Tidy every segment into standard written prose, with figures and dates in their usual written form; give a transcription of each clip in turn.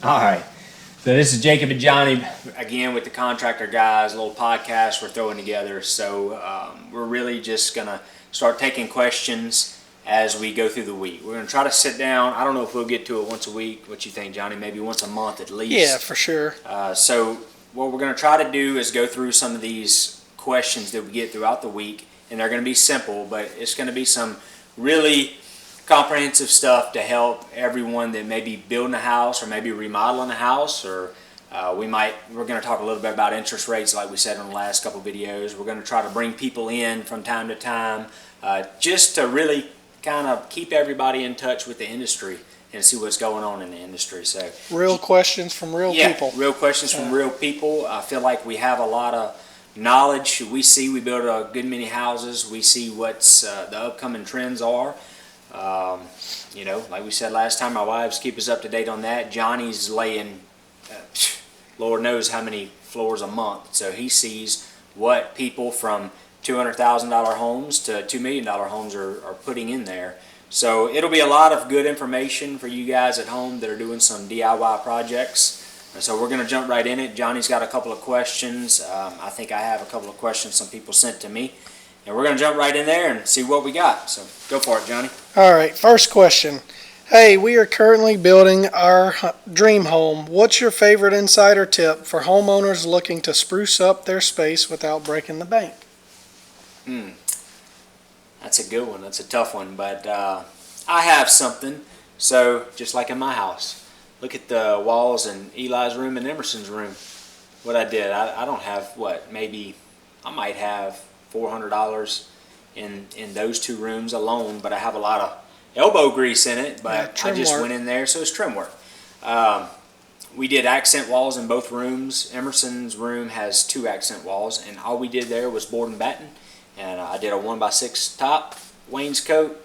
All right. So this is Jacob and Johnny again with the Contractor Guys, a little podcast we're throwing together. So we're really just going to start taking questions as we go through the week. We're going to try to sit down. I don't know if we'll get to it once a week. What you think, Johnny? Maybe once a month at least. Yeah, for sure. So what we're going to try to do is go through some of these questions that we get throughout the week. And they're going to be simple, but it's going to be some really comprehensive stuff to help everyone that may be building a house or maybe remodeling a house, or we're going to talk a little bit about interest rates like we said in the last couple videos. We're going to try to bring people in from time to time just to really kind of keep everybody in touch with the industry and see what's going on in the industry. So real questions from real people. Real questions from real people. I feel like we have a lot of knowledge. We build a good many houses. We see what's the upcoming trends are. Like we said last time, our wives keep us up to date on that. Johnny's laying, Lord knows how many floors a month. So he sees what people from $200,000 homes to $2 million homes are putting in there. So it'll be a lot of good information for you guys at home that are doing some DIY projects. And so we're going to jump right in it. Johnny's got a couple of questions. I think I have a couple of questions some people sent to me. And we're going to jump right in there and see what we got. So go for it, Johnny. All right, first question. Hey, we are currently building our dream home. What's your favorite insider tip for homeowners looking to spruce up their space without breaking the bank? That's a good one. That's a tough one. But I have something. So just like in my house, look at the walls in Eli's room and Emerson's room. What I did, I don't have maybe I might have $400 in those two rooms alone, but I have a lot of elbow grease in it, but I just went in there, so it's trim work. We did accent walls in both rooms. Emerson's room has 2 accent walls, and all we did there was board and batten, and I did a 1x6 top wainscot.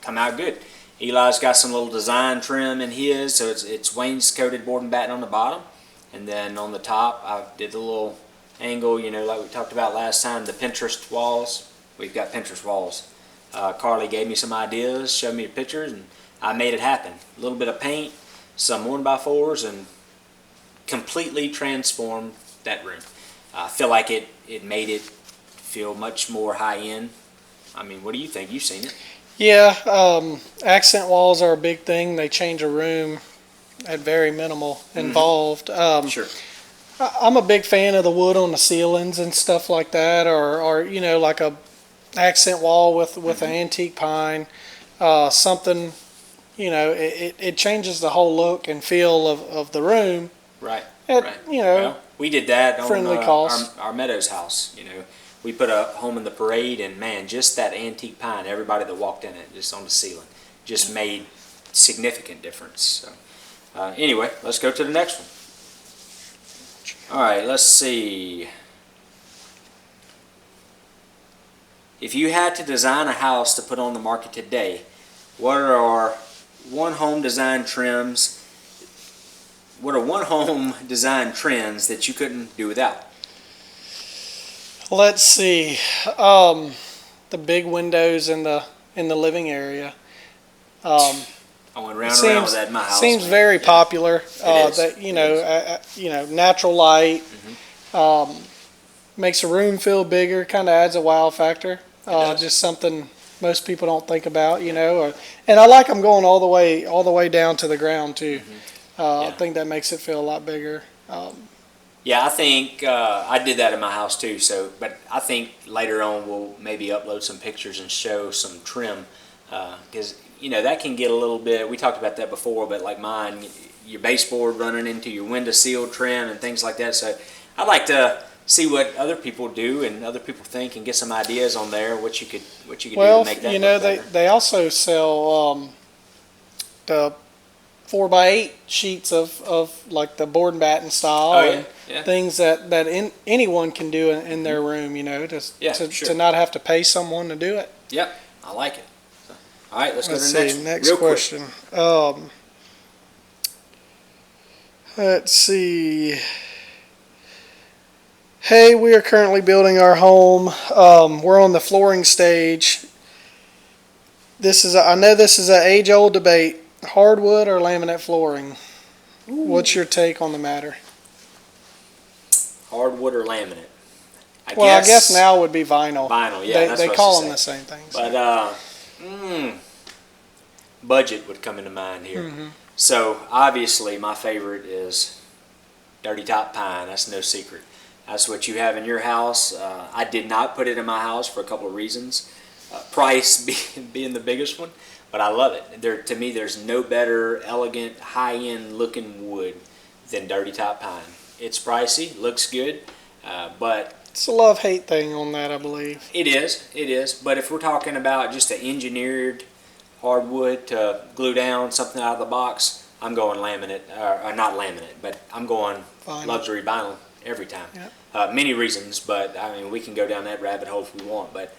Come out good. Eli's got some little design trim in his, so it's wainscoted board and batten on the bottom, and then on the top I did the little angle, like we talked about last time, the Pinterest walls. We've got Pinterest walls. Carly gave me some ideas, showed me the pictures, and I made it happen. A little bit of paint, some 1x4s, and completely transformed that room. I feel like it made it feel much more high-end. I mean, what do you think? You've seen it. Yeah, accent walls are a big thing. They change a room at very minimal involved. Sure. I'm a big fan of the wood on the ceilings and stuff like that, or like a accent wall with an antique pine, something. It changes the whole look and feel of the room. Right. Well, we did that friendly on cost. our Meadows house. We put a home in the parade, and man, just that antique pine, everybody that walked in it, just on the ceiling, just made significant difference. So, anyway, let's go to the next one. All right, let's see. If you had to design a house to put on the market today, what are one home design trends that you couldn't do without? Let's see. The big windows in the living area. I went round and around with that in my house. Seems very popular. Natural light makes a room feel bigger. Kind of adds a wow factor. Just something most people don't think about, and I like them going all the way down to the ground too. I think that makes it feel a lot bigger. Yeah, I think I did that in my house too. So, but I think later on we'll maybe upload some pictures and show some trim because that can get a little bit. We talked about that before, but like mine, your baseboard running into your window seal trim and things like that. So, I'd like to see what other people do and other people think and get some ideas on there. What you could do to make that look better. They also sell the 4x8 sheets of like the board and batten style things that anyone can do in their room, to not have to pay someone to do it. Yep, I like it. So, all right, let's go to the next question. Let's see. Hey, we are currently building our home. We're on the flooring stage. I know this is an age-old debate. Hardwood or laminate flooring? What's your take on the matter? Hardwood or laminate? I guess now would be vinyl. Vinyl, yeah. That's They what I call was them gonna the say. same things. But budget would come into mind here. Mm-hmm. So obviously, my favorite is dirty top pine. That's no secret. That's what you have in your house. I did not put it in my house for a couple of reasons. Price being the biggest one, but I love it. To me, there's no better, elegant, high-end looking wood than dirty top pine. It's pricey, looks good, but It's a love-hate thing on that, I believe. it is. But if we're talking about just an engineered hardwood to glue down something out of the box, I'm going laminate, or not laminate, but I'm going Vinyl. luxury vinyl every time. Yep. Many reasons, but I mean we can go down that rabbit hole if we want. But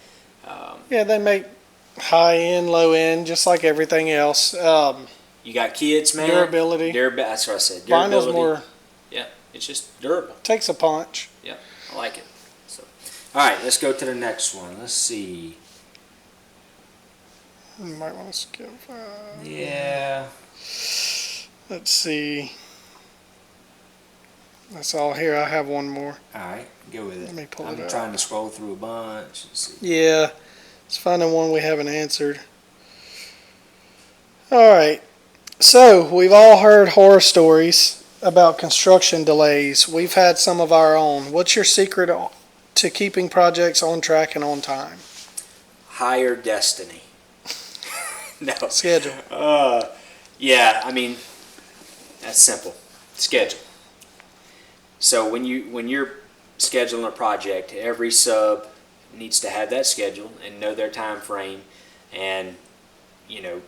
Yeah, they make high-end, low-end, just like everything else. you got kids, man. Durability. That's what I said. Durability. Vinyl's more, Yeah, it's just durable. takes a punch. Yeah, I like it. So, all right, let's go to the next one. Let's see. You might want to skip. Yeah. Let's see. That's all here. I have one more. All right, go with it. Let me pull I'm it up. trying to scroll through a bunch. Let's see. Yeah, let's find the one we haven't answered. All right. So we've all heard horror stories about construction delays. We've had some of our own. What's your secret to keeping projects on track and on time? Higher destiny. No. Schedule. Yeah, I mean, that's simple. Schedule. So when you're scheduling a project, every sub needs to have that schedule and know their time frame, and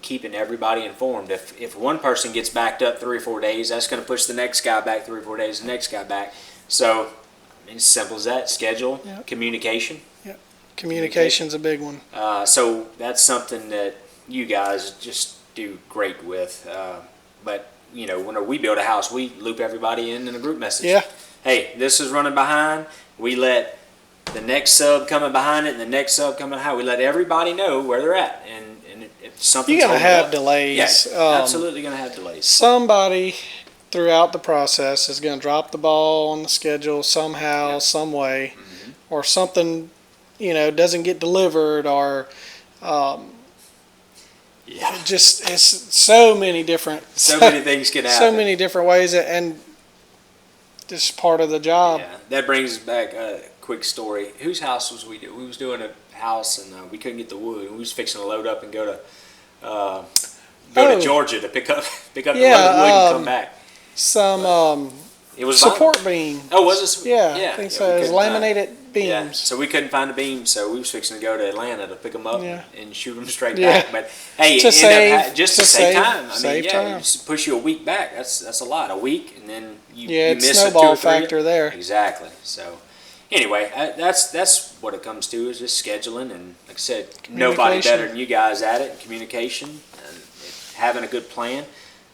keeping everybody informed. If one person gets backed up 3 or 4 days, that's going to push the next guy back 3 or 4 days, the next guy back. So I mean, it's simple as that. Schedule, Yep. communication. Yep. Communication's a big one. So that's something that you guys just do great with. But when we build a house, we loop everybody in a group message. Yeah. Hey, this is running behind. We let the next sub coming behind it and the next sub coming behind. We let everybody know where they're at, and if something's You're going to holding have up, delays. Yeah, absolutely going to have delays. Somebody throughout the process is going to drop the ball on the schedule somehow, some way, or something, doesn't get delivered, or just it's so many different, so many things can happen. so many different ways, and just part of the job. Yeah, that brings us back a quick story. Whose house was we doing? We was doing a house, and we couldn't get the wood. We was fixing to load up and go to Georgia to pick up the load of wood and come back. It was support beam. Oh, was it? Yeah, I think so. It was laminated beams. Yeah, so we couldn't find a beam, so we was fixing to go to Atlanta to pick them up and shoot them straight back. But hey, to save time. Save time. Just push you a week back. That's a lot. A week, and then you it's miss snowball a 2 or 3. factor there. Exactly. So anyway, that's what it comes to, is just scheduling, and like I said, nobody better than you guys at it. Communication and having a good plan.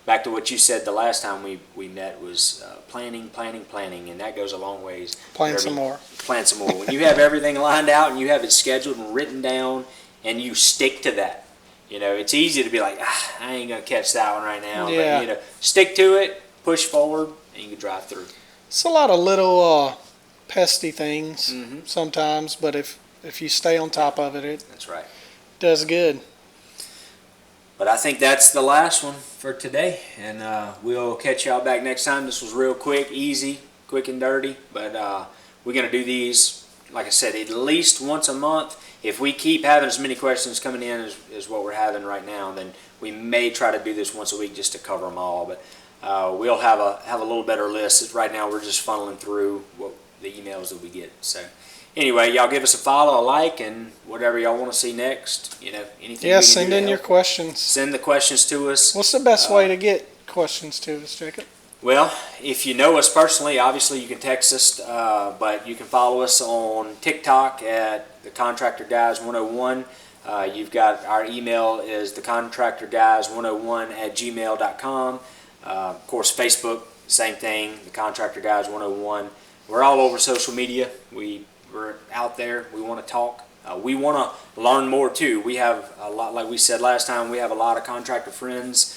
Back to what you said the last time we met was planning, and that goes a long ways. Plan some more. Plan some more. When you have everything lined out and you have it scheduled and written down, and you stick to that, it's easy to be like, I ain't gonna catch that one right now. Yeah. But stick to it, push forward, and you can drive through. It's a lot of little pesty things sometimes, but if you stay on top of it, That's right. does good. But I think that's the last one for today, and we'll catch y'all back next time. This was real quick, easy, quick and dirty, but we're going to do these, like I said, at least once a month. If we keep having as many questions coming in as what we're having right now, then we may try to do this once a week just to cover them all, but we'll have a little better list. Right now we're just funneling through the emails that we get. So anyway, y'all give us a follow, a like, and whatever y'all want to see next. Anything. Yeah, send in your questions. Send the questions to us. What's the best way to get questions to us, Jacob? Well, if you know us personally, obviously you can text us, but you can follow us on TikTok at the Contractor Guys 101. You've got our email is thecontractorguys101@gmail.com. Of course, Facebook, same thing, the Contractor Guys 101. We're all over social media. We're out there. We want to talk. We want to learn more too. We have a lot, like we said last time, we have a lot of contractor friends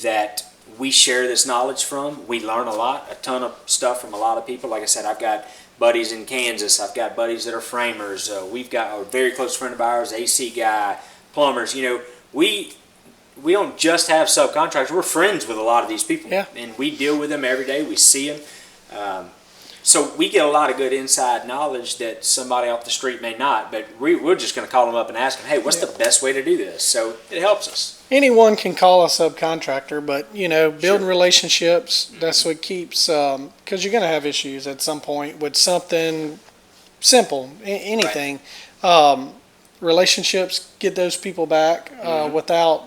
that we share this knowledge from. We learn a lot, a ton of stuff from a lot of people. Like I said, I've got buddies in Kansas. I've got buddies that are framers. We've got a very close friend of ours, AC guy, plumbers. We don't just have subcontractors. We're friends with a lot of these people, Yeah. and we deal with them every day. We see them. So we get a lot of good inside knowledge that somebody off the street may not, but we're just going to call them up and ask them, hey, what's the best way to do this? So it helps us. Anyone can call a subcontractor, but building Sure. relationships, that's what keeps, because you're going to have issues at some point with something simple, anything. Relationships, get those people back without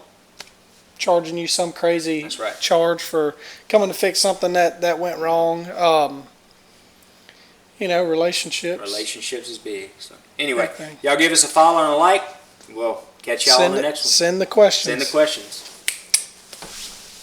charging you some crazy That's right. charge for coming to fix something that went wrong. Relationships. Relationships is big. So anyway, Big thing. y'all give us a follow and a like. We'll catch y'all on the next one. Send the questions. Send the questions.